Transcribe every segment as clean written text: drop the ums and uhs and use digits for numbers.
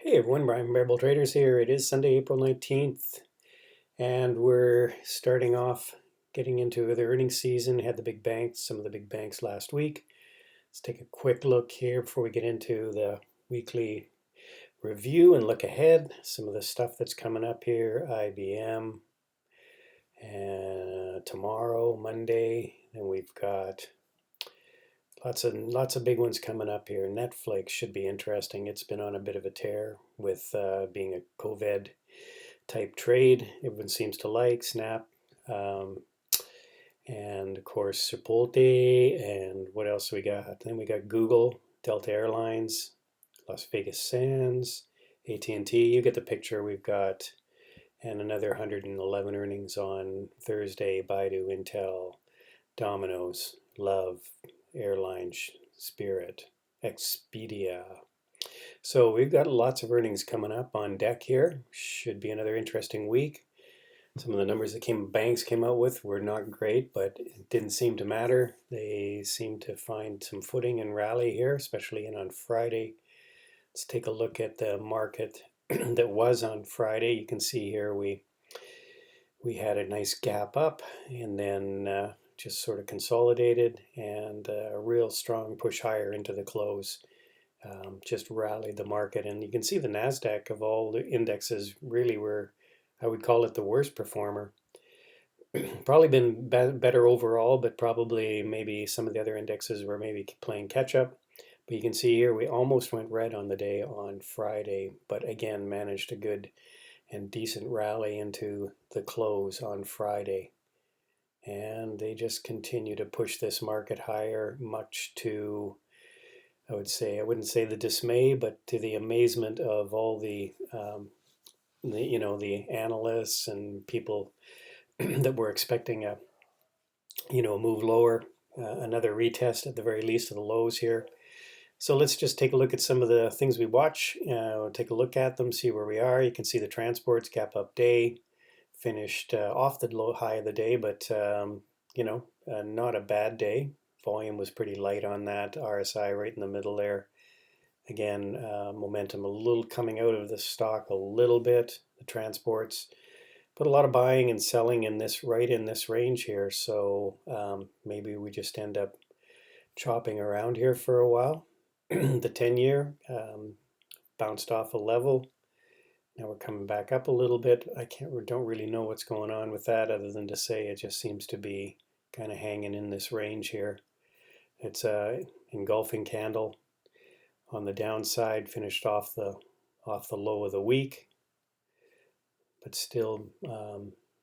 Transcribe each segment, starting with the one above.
Hey everyone, Brian from Bearable Traders here. It is Sunday, April 19th, and we're starting off getting into the earnings season. Had the big banks, some of the big banks last week. Let's take a quick look here before we get into the weekly review and look ahead. Some of the stuff that's coming up here, IBM, and tomorrow, Monday, and we've got lots of big ones coming up here. Netflix should be interesting. It's been on a bit of a tear with being a COVID type trade. Everyone seems to like Snap, um, and of course Chipotle, and what else we got? Then we got Google, Delta Airlines, Las Vegas Sands, AT&T. You get the picture. We've got and another 111 earnings on Thursday. Baidu, Intel, Domino's, Love, Airlines, Spirit, Expedia. So we've got lots of earnings coming up on deck here. Should be another interesting week. Some of the numbers that banks came out with were not great, but it didn't seem to matter. They seemed to find some footing and rally here, especially on Friday. Let's take a look at the market that was on Friday. You can see here we had a nice gap up, and then just sort of consolidated, and a real strong push higher into the close. Just rallied the market, and you can see the NASDAQ of all the indexes really were, I would call it the worst performer. Probably been better overall, but probably maybe some of the other indexes were maybe playing catch up. But you can see here we almost went red on the day on Friday, but again managed a good and decent rally into the close on Friday. And they just continue to push this market higher, much to, I wouldn't say the dismay, but to the amazement of all the the analysts and people that were expecting a move lower, another retest at the very least of the lows here. So let's just take a look at some of the things we watch. Take a look at them, see where we are. You can see the transports gap up day, finished off the low high of the day, but not a bad day. Volume was pretty light on that. RSI right in the middle there. Again, momentum a little coming out of the stock a little bit. The transports, but a lot of buying and selling in this range here. So maybe we just end up chopping around here for a while. The 10-year bounced off a level. Now we're coming back up a little bit. Don't really know what's going on with that, other than to say it just seems to be kind of hanging in this range here. It's a engulfing candle on the downside, finished off the low of the week, but still,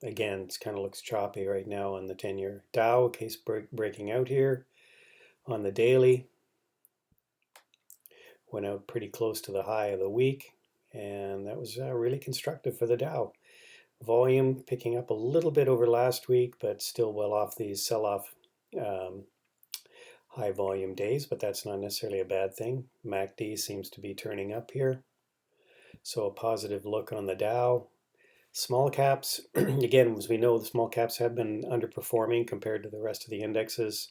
again, it kind of looks choppy right now on the 10-year. Dow case breaking out here on the daily, went out pretty close to the high of the week, and that was really constructive for the Dow. Volume picking up a little bit over last week, but still well off these sell-off high volume days, but that's not necessarily a bad thing. MACD seems to be turning up here, so a positive look on the Dow. Small caps, again, as we know, the small caps have been underperforming compared to the rest of the indexes,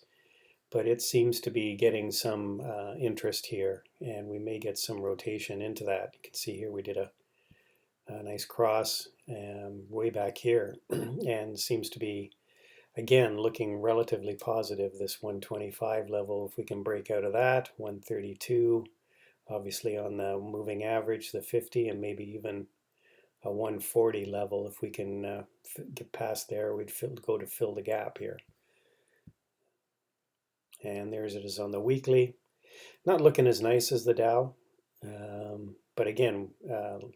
but it seems to be getting some interest here, and we may get some rotation into that. You can see here we did a nice cross way back here, and seems to be, again, looking relatively positive, this 125 level. If we can break out of that, 132, obviously on the moving average, the 50, and maybe even a 140 level. If we can get past there, we'd go to fill the gap here. And there's it is on the weekly. Not looking as nice as the Dow, but again,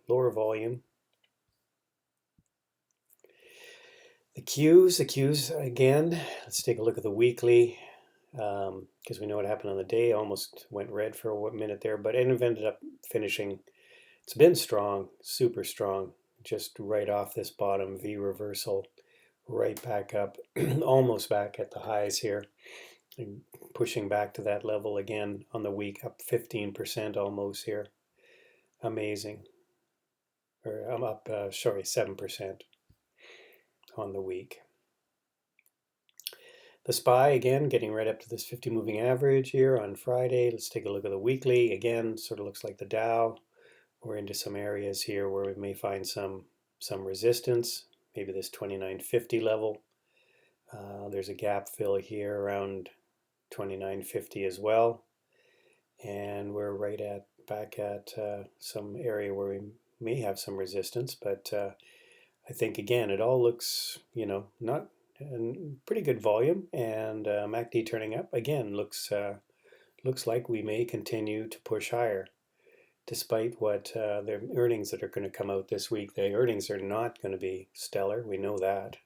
lower volume. The Qs again, let's take a look at the weekly, because we know what happened on the day. Almost went red for a minute there, but it ended up finishing. It's been strong, super strong, just right off this bottom V reversal, right back up, almost back at the highs here, and pushing back to that level again on the week, up 15% almost here. Amazing. Or I'm up, 7% on the week. The SPY again getting right up to this 50 moving average here on Friday. Let's take a look at the weekly. Again, sort of looks like the Dow we're into some areas here where we may find some resistance, maybe this 2950 level. There's a gap fill here around 2950 as well, and we're right at back at some area where we may have some resistance, but I think again it all looks, not pretty good volume, and MACD turning up again looks like we may continue to push higher despite what the earnings that are going to come out this week. The earnings are not going to be stellar, we know that,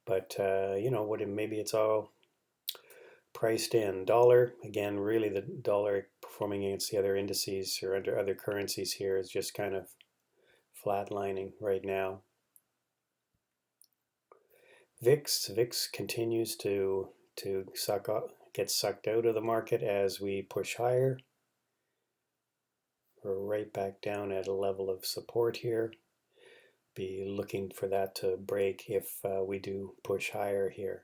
but maybe it's all priced in. Dollar, again, really the dollar performing against the other indices or under other currencies here is just kind of flatlining right now. VIX continues to get sucked out of the market as we push higher. We're right back down at a level of support here. Be looking for that to break if we do push higher here.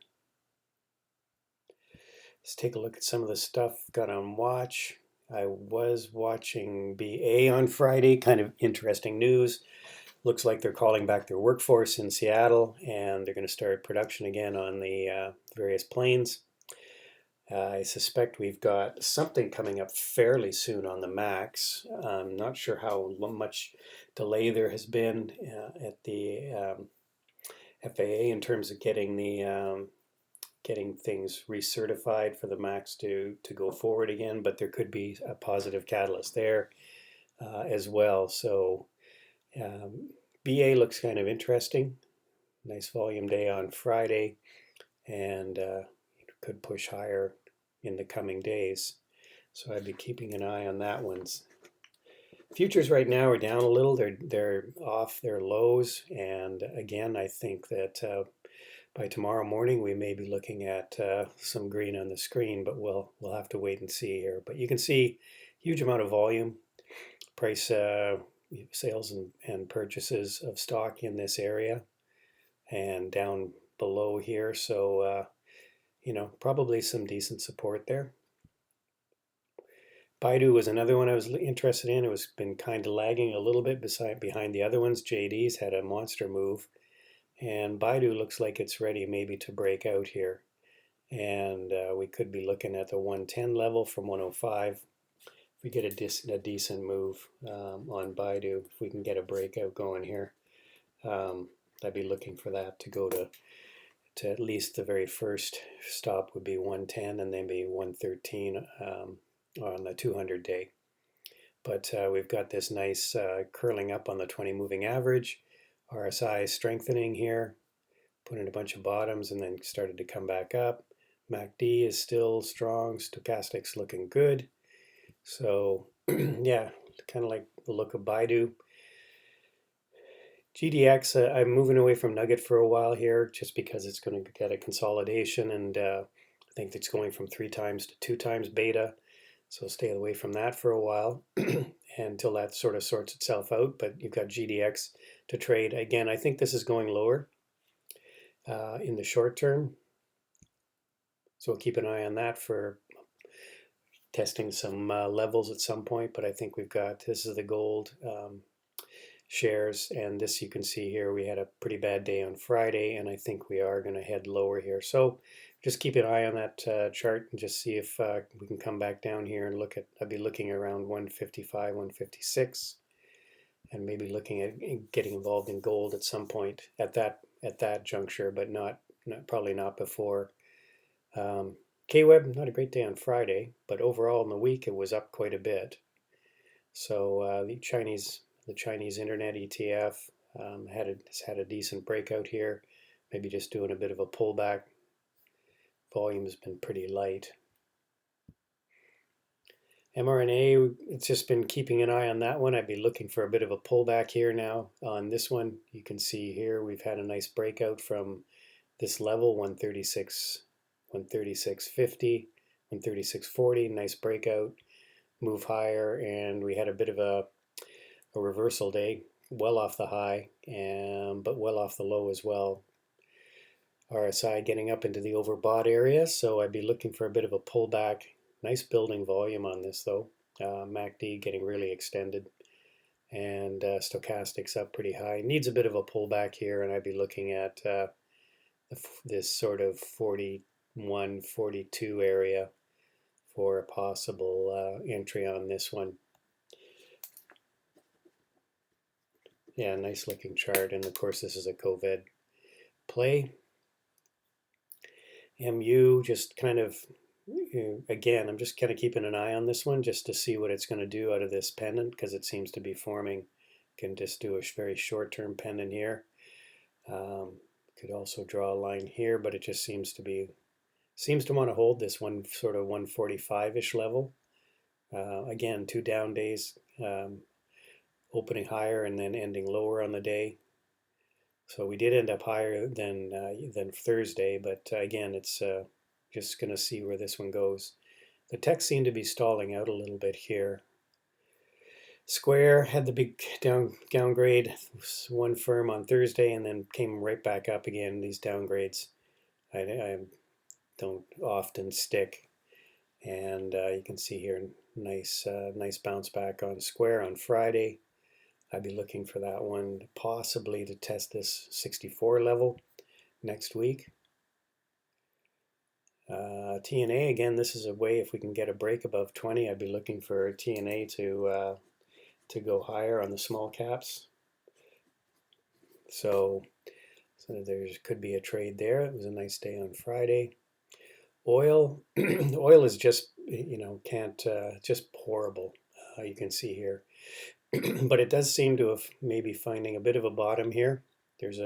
Let's take a look at some of the stuff got on watch. I was watching BA on Friday, kind of interesting news. Looks like they're calling back their workforce in Seattle, and they're going to start production again on the various planes. I suspect we've got something coming up fairly soon on the MAX. I'm not sure how much delay there has been at the FAA in terms of getting the getting things recertified for the MAX to go forward again, but there could be a positive catalyst there as well. So BA looks kind of interesting. Nice volume day on Friday, and could push higher in the coming days. So I'd be keeping an eye on that one. Futures right now are down a little. They're off their lows, and again, I think that by tomorrow morning we may be looking at some green on the screen, but we'll have to wait and see here. But you can see huge amount of volume, price sales and purchases of stock in this area, and down below here. So probably some decent support there. Baidu was another one I was interested in. It was been kind of lagging a little bit behind the other ones. JD's had a monster move, and Baidu looks like it's ready maybe to break out here. And we could be looking at the 110 level from 105. If we get a decent move on Baidu, if we can get a breakout going here, I'd be looking for that to go to at least the very first stop would be 110 and then maybe 113 on the 200 day. But we've got this nice curling up on the 20 moving average. RSI is strengthening here, put in a bunch of bottoms and then started to come back up. MACD is still strong, stochastics looking good. So yeah, kind of like the look of Baidu. GDX, I'm moving away from Nugget for a while here just because it's going to get a consolidation, and I think it's going from 3 times to 2 times beta. So stay away from that for a while until that sort of sorts itself out. But you've got GDX to trade. Again, I think this is going lower in the short term. So we'll keep an eye on that for testing some levels at some point. But I think this is the gold shares, and this you can see here we had a pretty bad day on Friday, and I think we are going to head lower here. So just keep an eye on that chart and just see if we can come back down here and I'd be looking around 155, 156, and maybe looking at getting involved in gold at some point at that juncture, but probably not before. KWeb, not a great day on Friday, but overall in the week it was up quite a bit. So the Chinese Internet Etf has had a decent breakout here, maybe just doing a bit of a pullback. Volume has been pretty light. mRNA, it's just been keeping an eye on that one. I'd be looking for a bit of a pullback here now on this one. You can see here we've had a nice breakout from this level, 136, 136.50, 136.40, nice breakout, move higher, and we had a bit of a reversal day, well off the high, but well off the low as well. RSI getting up into the overbought area, so I'd be looking for a bit of a pullback. Nice building volume on this though. MACD getting really extended, and stochastics up pretty high. Needs a bit of a pullback here, and I'd be looking at this sort of 41, 42 area for a possible entry on this one. Yeah, nice looking chart, and of course this is a COVID play. MU just kind of, again, I'm just kind of keeping an eye on this one just to see what it's going to do out of this pendant, because it seems to be forming. Can just do a very short-term pendant here. Could also draw a line here, but it just seems to want to hold this one sort of 145-ish level. Again, 2 down days, opening higher and then ending lower on the day. So we did end up higher than Thursday, but again, it's just going to see where this one goes. The techs seem to be stalling out a little bit here. Square had the big downgrade, one firm on Thursday, and then came right back up again. These downgrades I don't often stick, and you can see here nice bounce back on Square on Friday. I'd be looking for that one possibly to test this 64 level next week. TNA, again, this is a way, if we can get a break above 20, I'd be looking for TNA to go higher on the small caps. So there could be a trade there. It was a nice day on Friday. Oil, oil is just, can't, just horrible. You can see here. But it does seem to have maybe finding a bit of a bottom here. There's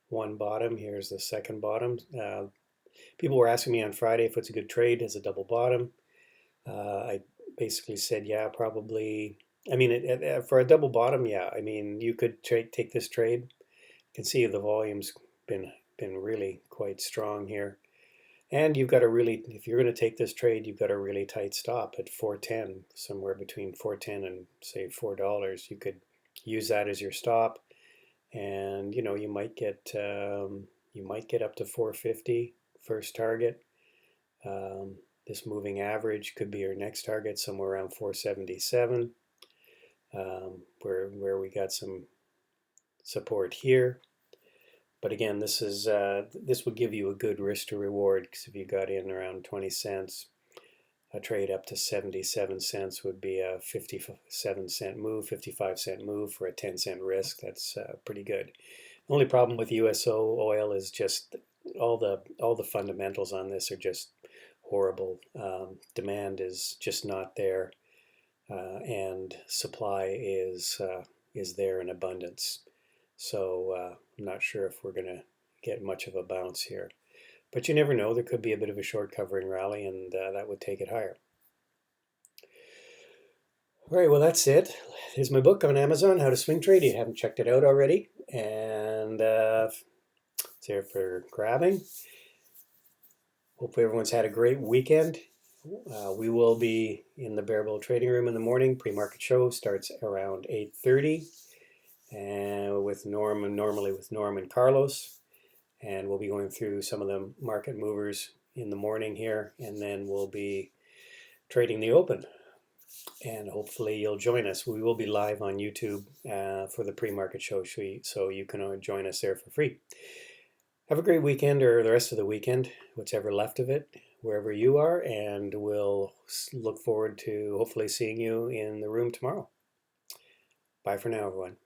one bottom. Here's the second bottom. People were asking me on Friday if it's a good trade as a double bottom. I basically said, yeah, probably. I mean, for a double bottom, yeah. I mean, you could take this trade. You can see the volume's been really quite strong here. And you've got to really, if you're going to take this trade, you've got a really tight stop at 410, somewhere between 410 and say $4. You could use that as your stop, and you might get up to 450 first target. This moving average could be your next target, somewhere around 477, where we got some support here. But again, this would give you a good risk to reward, because if you got in around 20 cents, a trade up to 77 cents would be a 57-cent move, 55-cent move for a 10-cent risk. That's pretty good. The only problem with USO oil is just all the fundamentals on this are just horrible. Demand is just not there, and supply is there in abundance. So I'm not sure if we're going to get much of a bounce here. But you never know. There could be a bit of a short covering rally, and that would take it higher. All right, well, that's it. Here's my book on Amazon, How to Swing Trade. You haven't checked it out already. And it's there for grabbing. Hopefully everyone's had a great weekend. We will be in the Bear Bull Trading Room in the morning. Pre-market show starts around 8:30. And normally with Norm and Carlos, and we'll be going through some of the market movers in the morning here, and then we'll be trading the open, and hopefully you'll join us. We will be live on YouTube for the pre-market show, so you can join us there for free. Have a great weekend, or the rest of the weekend, whatever left of it, wherever you are, and we'll look forward to hopefully seeing you in the room tomorrow. Bye for now, everyone.